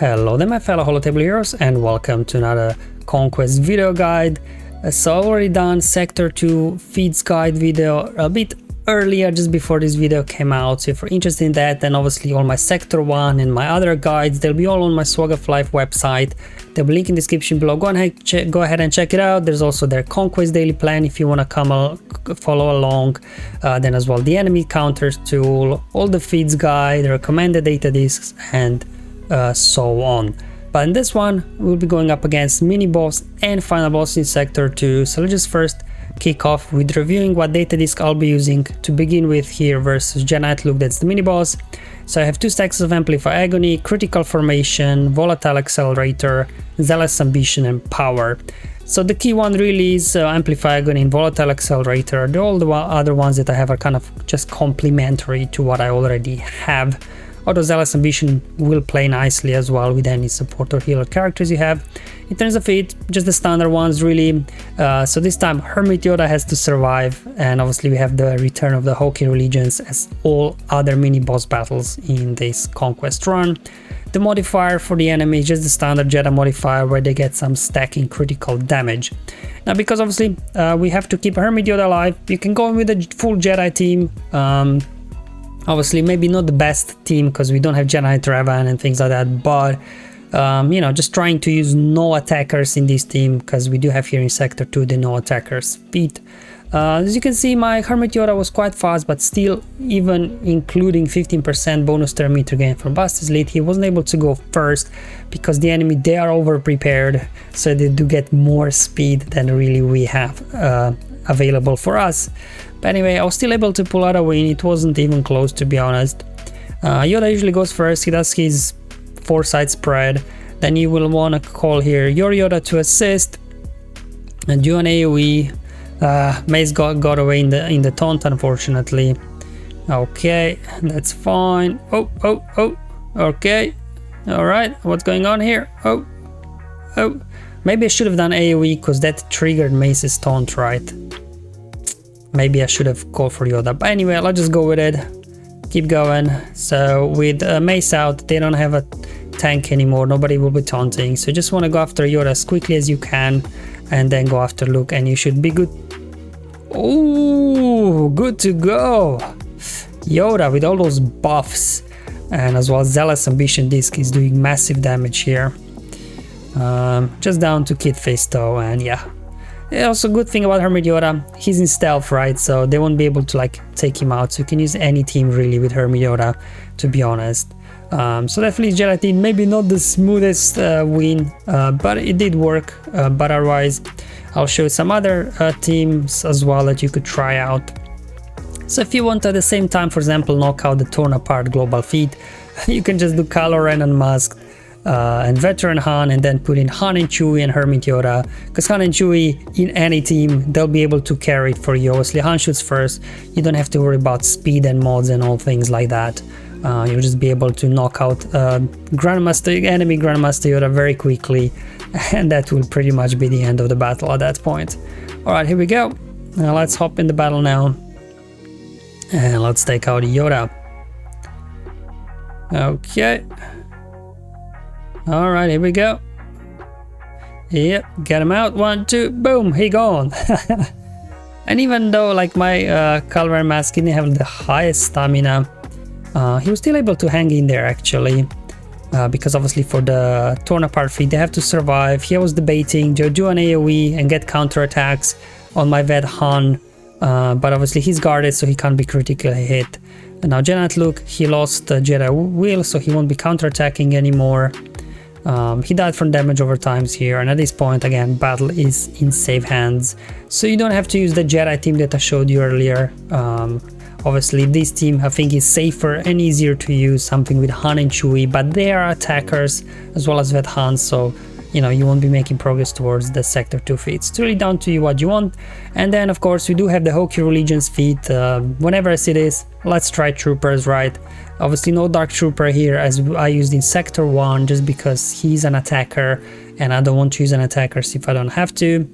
Hello there my fellow holotable heroes and welcome to another Conquest video guide. So I've already done Sector 2 feeds guide video a bit earlier, just before this video came out. So if you're interested in that, then obviously all my Sector 1 and my other guides, they'll be all on my SWGOH Life website. There'll be a link in the description below. Go ahead and check it out. There's also their Conquest daily plan if you want to come follow along. Then as well the enemy counters tool, all the feeds guide, the recommended data disks, and so on. But in this one we'll be going up against mini boss and final boss in Sector 2. So let's just first kick off with reviewing what data disk I'll be using to begin with here versus Jedi Look, that's the mini boss. So I have 2 stacks of Amplify Agony, Critical Formation, Volatile Accelerator, Zealous Ambition, and Power. So the key one really is Amplify Agony and Volatile Accelerator. All the other ones that I have are kind of just complementary to what I already have. Although Zealous Ambition will play nicely as well with any support or healer characters you have. In terms of it, just the standard ones really. So this time Hermit Yoda has to survive, and obviously we have the return of the Hokey religions as all other mini boss battles in this Conquest run. The modifier for the enemy is just the standard Jedi modifier where they get some stacking critical damage. Now because obviously we have to keep Hermit Yoda alive, you can go in with a full Jedi team. Obviously maybe not the best team because we don't have Jedi Travan and things like that, but you know, just trying to use no attackers in this team because we do have here in Sector 2 the no attacker speed. As you can see, my Hermit Yoda was quite fast, but still, even including 15% bonus turn meter gain from Bastila, he wasn't able to go first because the enemy, they are over prepared, so they do get more speed than really we have available for us. But anyway, I was still able to pull out a win. It wasn't even close, to be honest. Yoda usually goes first. He does his 4-side spread. Then you will want to call here your Yoda to assist and do an AoE. Mace got away in the taunt, unfortunately. Okay, that's fine. Oh, okay. All right, what's going on here? Oh, maybe I should have done AoE because that triggered Mace's taunt, right? Maybe I should have called for Yoda, but anyway, I'll just go with it. Keep going. So with Mace out, they don't have a tank anymore. Nobody will be taunting. So you just want to go after Yoda as quickly as you can, and then go after Luke, and you should be good. Oh, good to go. Yoda with all those buffs, and as well Zealous Ambition disc is doing massive damage here. Just down to Kid Face though, and yeah. Also, good thing about Hermit Yoda, he's in stealth, right? So they won't be able to like take him out. So you can use any team really with Hermit Yoda, to be honest. So definitely Jedi team, maybe not the smoothest win, but it did work. But otherwise, I'll show you some other teams as well that you could try out. So if you want at the same time, for example, knock out the Torn Apart Global Feat, you can just do Kylo Ren Unmasked and Veteran Han, and then put in Han and Chewie and Hermit Yoda, because Han and Chewie in any team, they'll be able to carry it for you. Obviously Han shoots first, you don't have to worry about speed and mods and all things like that. You'll just be able to knock out enemy Grandmaster Yoda very quickly, and that will pretty much be the end of the battle at that point. Alright, here we go. Now let's hop in the battle now, and let's take out Yoda. Okay. All right, here we go. Yep, get him out. 1, 2, boom, he gone. And even though like my Kylo Ren mask didn't have the highest stamina, he was still able to hang in there actually, because obviously for the Torn Apart feat they have to survive. He was debating to do an AoE and get counter attacks on my Vet Han, but obviously he's guarded, so he can't be critically hit. And now Jedi Luke, he lost Jedi Will, so he won't be counter attacking anymore. He died from damage over times here, and at this point again battle is in safe hands, so you don't have to use the Jedi team that I showed you earlier. Obviously this team I think is safer and easier to use, something with Han and Chewie, but they are attackers as well as Vet Han, so you know you won't be making progress towards the Sector 2 feats. It's really down to you what you want. And then of course we do have the Hokey religions feat. Whenever I see this, let's try troopers, right? Obviously no Dark Trooper here, as I used in Sector 1 just because he's an attacker and I don't want to use an attacker if I don't have to.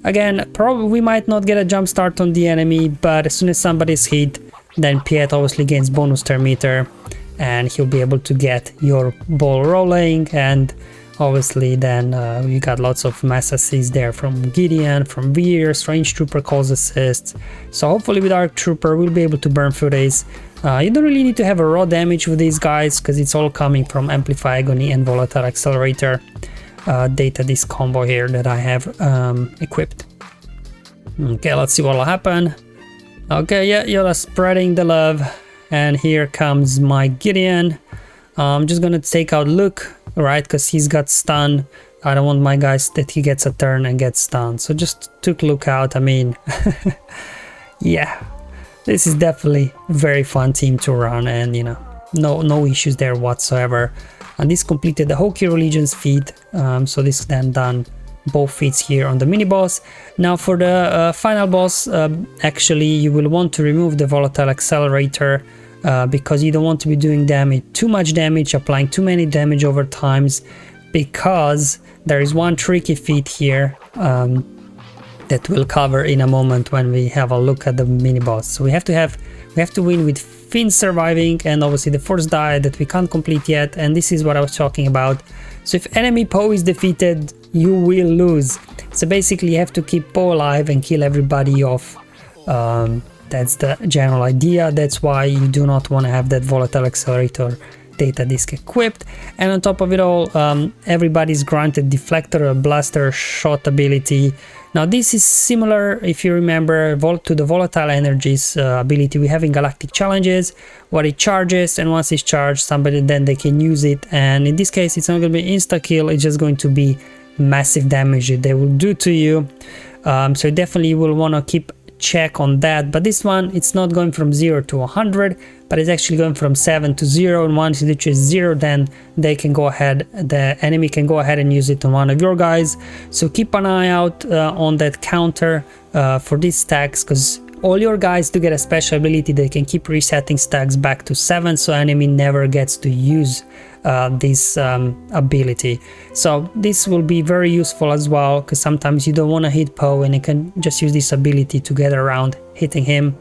Again, probably we might not get a jump start on the enemy, but as soon as somebody's hit, then Piet obviously gains bonus turn meter, and he'll be able to get your ball rolling. And obviously then you got lots of mass assists there from Gideon, from Veers, range trooper calls assists. So hopefully with Arc Trooper we'll be able to burn through this. You don't really need to have a raw damage with these guys because it's all coming from Amplify Agony and Volatile Accelerator data, this combo here that I have equipped. Okay, let's see what will happen. Okay, yeah, Yoda spreading the love, and here comes my Gideon. I'm just gonna take out Luke, right, because he's got stun. I don't want my guys that he gets a turn and gets stunned, so just took Luke out. I mean, yeah, this is definitely a very fun team to run, and you know, no issues there whatsoever. And this completed the Hokey Religions feat, so this is then done both feats here on the mini boss. Now for the final boss, actually you will want to remove the Volatile Accelerator because you don't want to be doing too much damage, applying too many damage over times, because there is one tricky feat here that we'll cover in a moment when we have a look at the mini boss. So we have to win with Finn surviving, and obviously the first die that we can't complete yet, and this is what I was talking about. So if enemy Poe is defeated, you will lose. So basically you have to keep Poe alive and kill everybody off. That's the general idea. That's why you do not want to have that Volatile Accelerator data disk equipped. And on top of it all, everybody's granted Deflector or Blaster Shot ability. Now this is similar, if you remember, to the Volatile Energies ability we have in Galactic Challenges, where it charges, and once it's charged, somebody then they can use it. And in this case it's not going to be insta kill, it's just going to be massive damage that they will do to you. So definitely you will want to keep check on that. But this one, it's not going from 0 to 100, but it's actually going from 7 to 0, and once it reaches 0, then they can go ahead, the enemy can go ahead and use it on one of your guys. So keep an eye out on that counter for these stacks, because all your guys do get a special ability. They can keep resetting stacks back to 7, so enemy never gets to use this ability. So this will be very useful as well, because sometimes you don't want to hit Poe and you can just use this ability to get around hitting him.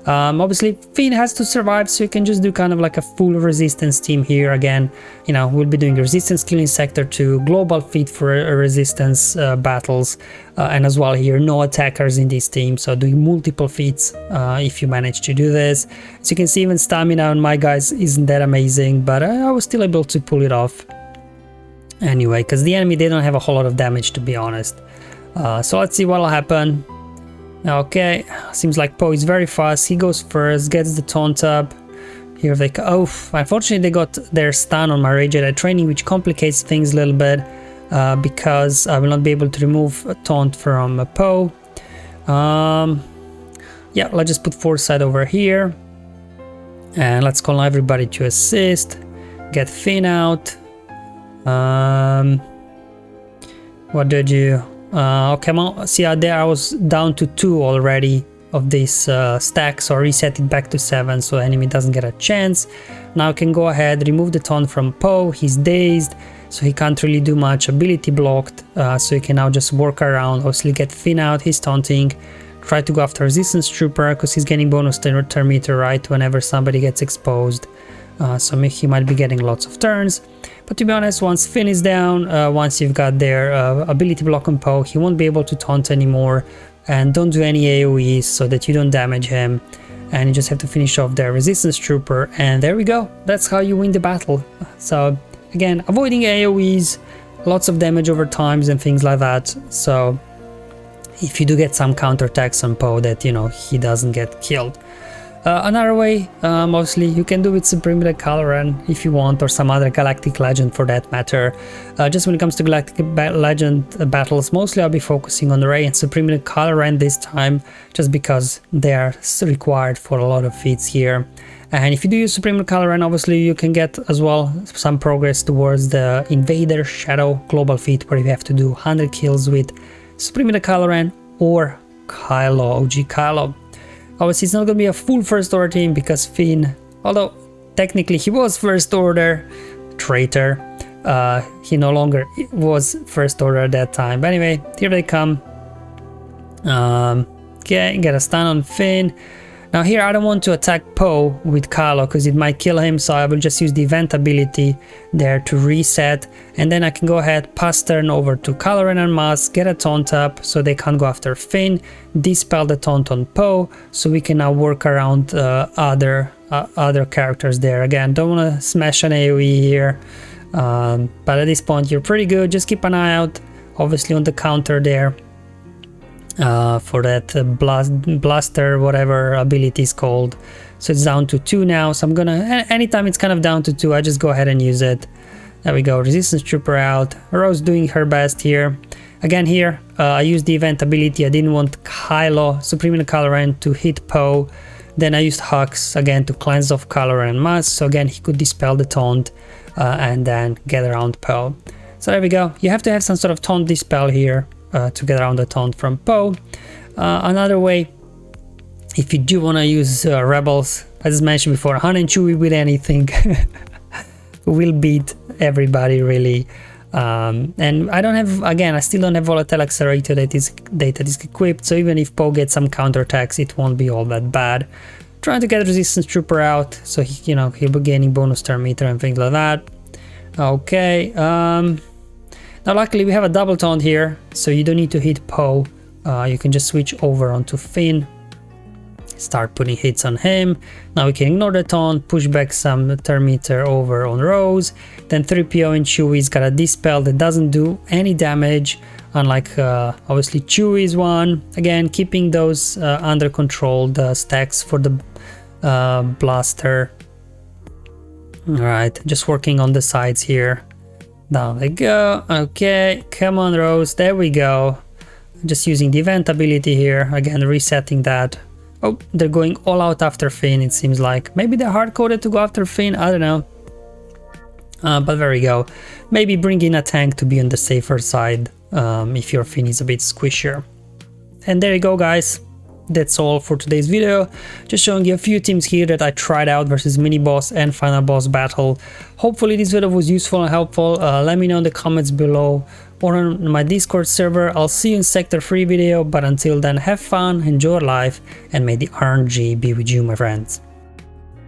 Obviously Finn has to survive, so you can just do kind of like a full resistance team here. Again, you know, we'll be doing resistance kill in sector 2, global feat for resistance battles, and as well here no attackers in this team, so doing multiple feats if you manage to do this. As you can see, even stamina on my guys isn't that amazing, but I was still able to pull it off anyway, because the enemy, they don't have a whole lot of damage, to be honest. So let's see what'll happen. Okay, seems like Poe is very fast. He goes first, gets the taunt up. Here they go. Oh, unfortunately they got their stun on my Ray Jedi training, which complicates things a little bit because I will not be able to remove a taunt from Poe. Yeah, let's just put Foresight over here, and let's call everybody to assist. Get Finn out. What did you? Okay, see there I was down to 2 already of this stack, so I reset it back to 7 so enemy doesn't get a chance. Now I can go ahead, remove the taunt from Poe. He's dazed, so he can't really do much. Ability blocked, so you can now just work around. Obviously get Finn out, he's taunting. Try to go after Resistance Trooper because he's getting bonus turn meter, right, whenever somebody gets exposed. So he might be getting lots of turns. But to be honest, once Finn is down, once you've got their ability block on Poe, he won't be able to taunt anymore. And don't do any AoEs so that you don't damage him. And you just have to finish off their Resistance Trooper, and there we go. That's how you win the battle. So again, avoiding AoEs, lots of damage over times and things like that. So if you do get some counterattacks on Poe, that, you know, he doesn't get killed. Another way, obviously, you can do with Supreme Caloran if you want, or some other Galactic Legend for that matter. Just when it comes to Galactic Legend battles, mostly I'll be focusing on Rey and Supreme Caloran this time, just because they are required for a lot of feats here. And if you do use Supreme Caloran, obviously you can get as well some progress towards the Invader Shadow global feat, where you have to do 100 kills with Supreme Caloran or Kylo, OG Kylo. Obviously, it's not going to be a full First Order team because Finn, although technically he was First Order, traitor, he no longer was First Order at that time. But anyway, here they come. Okay, get a stun on Finn. Now here I don't want to attack Poe with Kylo because it might kill him, so I will just use the event ability there to reset, and then I can go ahead, pass turn over to Kylo Ren and Maz, get a taunt up so they can't go after Finn, dispel the taunt on Poe, so we can now work around other characters there. Again, don't want to smash an AoE here, but at this point you're pretty good. Just keep an eye out obviously on the counter there for that blaster whatever ability is called. So it's down to 2 now, so I'm gonna, anytime it's kind of down to 2, I just go ahead and use it. There we go, resistance trooper out. Rose doing her best here. Again here I used the event ability. I didn't want Kylo, Supreme Kylo Ren, to hit Poe. Then I used Hux again to cleanse off Kylo Ren and Maz, so again he could dispel the taunt and then get around Poe. So there we go, you have to have some sort of taunt dispel here to get around the taunt from Poe. Another way, if you do want to use rebels, as mentioned before, Han and Chewie with anything will beat everybody really. And I don't have, again, I still don't have volatile accelerator that is equipped, so even if Poe gets some counterattacks, it won't be all that bad. Trying to get resistance trooper out, so he, you know, he'll be gaining bonus turn meter and things like that. Okay, now luckily we have a double taunt here, so you don't need to hit Poe. You can just switch over onto Finn, start putting hits on him. Now we can ignore the taunt, push back some turn meter over on Rose. Then 3PO and Chewie's got a dispel that doesn't do any damage, unlike obviously Chewie's one. Again, keeping those under control, the stacks for the blaster. Alright, just working on the sides here. Down they go. Okay, come on Rose, there we go. Just using the event ability here, again resetting that. Oh, they're going all out after Finn, it seems like. Maybe they're hard-coded to go after Finn, I don't know. But there we go. Maybe bring in a tank to be on the safer side if your Finn is a bit squishier. And there you go guys. That's all for today's video. Just showing you a few teams here that I tried out versus mini boss and final boss battle. Hopefully this video was useful and helpful. Let me know in the comments below or on my Discord server. I'll see you in Sector 3 video, but until then, have fun, enjoy life, and may the RNG be with you, my friends.